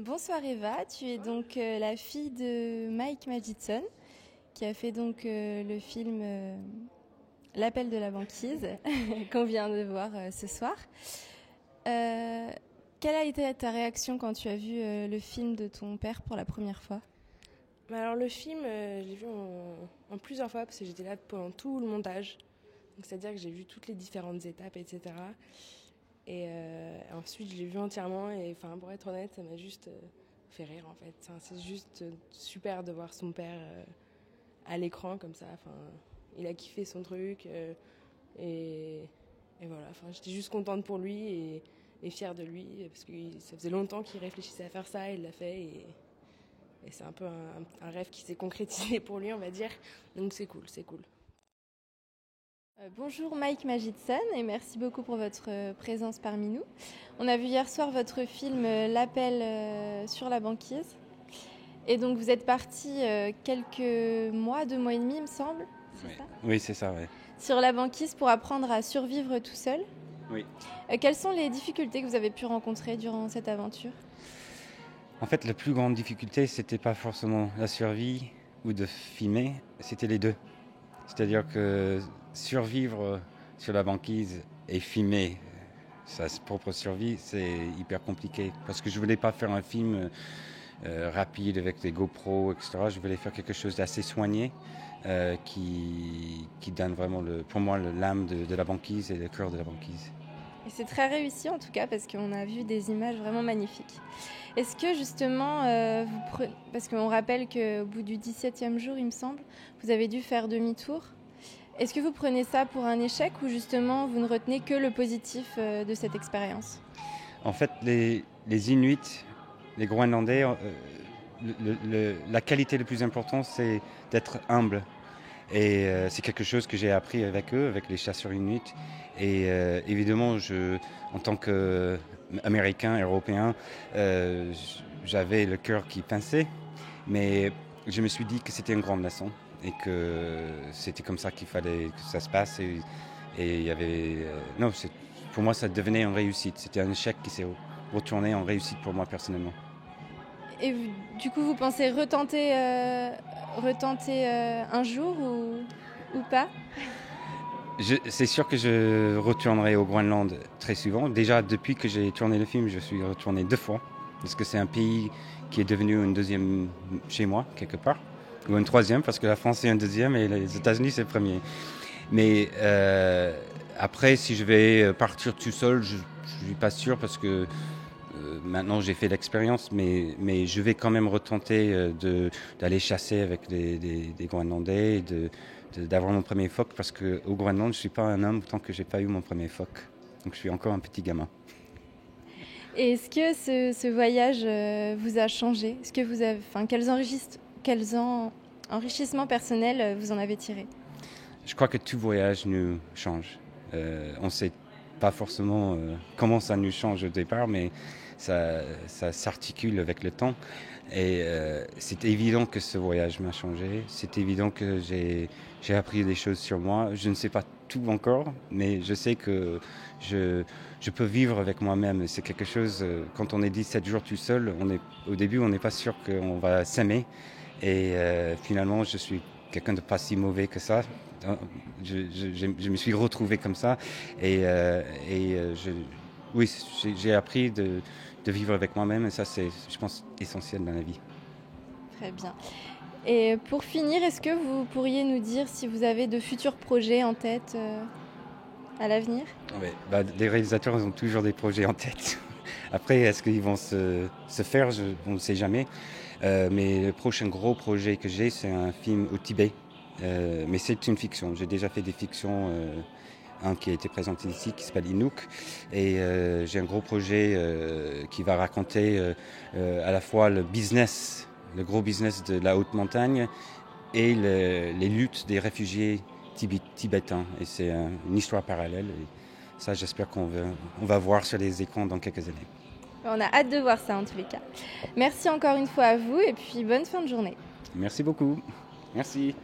Bonsoir Eva, tu es donc la fille de Mike Magidson qui a fait donc le film L'appel de la banquise qu'on vient de voir ce soir. Quelle a été ta réaction quand tu as vu le film de ton père pour la première fois ? Alors le film, je l'ai vu en plusieurs fois parce que j'étais là pendant tout le montage. Donc, c'est-à-dire que j'ai vu toutes les différentes étapes, etc. Et ensuite, je l'ai vu entièrement et pour être honnête, ça m'a juste fait rire en fait. C'est juste super de voir son père à l'écran comme ça. Il a kiffé son truc et voilà. J'étais juste contente pour lui et fière de lui parce que ça faisait longtemps qu'il réfléchissait à faire ça, il l'a fait et c'est un peu un rêve qui s'est concrétisé pour lui, on va dire. Donc c'est cool. Bonjour Mike Magidson et merci beaucoup pour votre présence parmi nous. On a vu hier soir votre film L'appel sur la banquise. Et donc vous êtes parti quelques mois, 2 mois et demi il me semble, c'est ça ? Oui, c'est ça, oui. Sur la banquise pour apprendre à survivre tout seul. Oui. Quelles sont les difficultés que vous avez pu rencontrer durant cette aventure ? En fait, la plus grande difficulté, c'était pas forcément la survie ou de filmer, c'était les deux. C'est-à-dire que survivre sur la banquise et filmer sa propre survie, c'est hyper compliqué. Parce que je voulais pas faire un film rapide avec des GoPro, etc. Je voulais faire quelque chose d'assez soigné qui donne vraiment, pour moi, l'âme de la banquise et le cœur de la banquise. Et c'est très réussi en tout cas parce qu'on a vu des images vraiment magnifiques. Est-ce que justement, parce qu'on rappelle qu'au bout du 17e jour, il me semble, vous avez dû faire demi-tour. Est-ce que vous prenez ça pour un échec ou justement vous ne retenez que le positif de cette expérience ? En fait, les Inuits, les Groenlandais, la qualité la plus importante, c'est d'être humble. Et c'est quelque chose que j'ai appris avec eux, avec les chasseurs Inuits. Et évidemment, en tant qu'Américain, Européen, j'avais le cœur qui pinçait. Mais je me suis dit que c'était une grande leçon et que c'était comme ça qu'il fallait que ça se passe. Et il y avait... pour moi, ça devenait une réussite. C'était un échec qui s'est retourné en réussite pour moi personnellement. Et du coup, vous pensez retenter un jour ou pas ? C'est sûr que je retournerai au Groenland très souvent. Déjà, depuis que j'ai tourné le film, je suis retourné 2 fois. Parce que c'est un pays qui est devenu une deuxième chez moi, quelque part. Ou une troisième, parce que la France c'est un deuxième et les États-Unis c'est le premier. Mais après, si je vais partir tout seul, je ne suis pas sûr parce que maintenant j'ai fait l'expérience, mais je vais quand même retenter d'aller chasser avec des Groenlandais et d'avoir mon premier phoque parce qu'au Groenland, je ne suis pas un homme tant que je n'ai pas eu mon premier phoque. Donc je suis encore un petit gamin. Et est-ce que ce voyage vous a changé ? Est-ce que vous avez, quels enrichissements personnels vous en avez tiré ? Je crois que tout voyage nous change. On ne sait pas forcément comment ça nous change au départ, mais ça s'articule avec le temps. Et c'est évident que ce voyage m'a changé. C'est évident que j'ai appris des choses sur moi. Je ne sais pas tout encore, mais je sais que je peux vivre avec moi-même. C'est quelque chose, quand on est 17 jours tout seul, au début, on n'est pas sûr qu'on va s'aimer. Et finalement, je suis quelqu'un de pas si mauvais que ça. Je me suis retrouvé comme ça. Oui, j'ai appris de vivre avec moi-même. Et ça, c'est, je pense, essentiel dans la vie. Très bien. Et pour finir, est-ce que vous pourriez nous dire si vous avez de futurs projets en tête à l'avenir ? Oui, les réalisateurs ont toujours des projets en tête. Après, est-ce qu'ils vont se faire ? On ne sait jamais. Mais le prochain gros projet que j'ai, c'est un film au Tibet. Mais c'est une fiction. J'ai déjà fait des fictions, un qui a été présenté ici, qui s'appelle Inuk. Et j'ai un gros projet qui va raconter à la fois le gros business de la haute montagne et les luttes des réfugiés tibétains. Et c'est une histoire parallèle. Et ça, j'espère qu'on va voir sur les écrans dans quelques années. On a hâte de voir ça en tous les cas. Merci encore une fois à vous et puis bonne fin de journée. Merci beaucoup. Merci.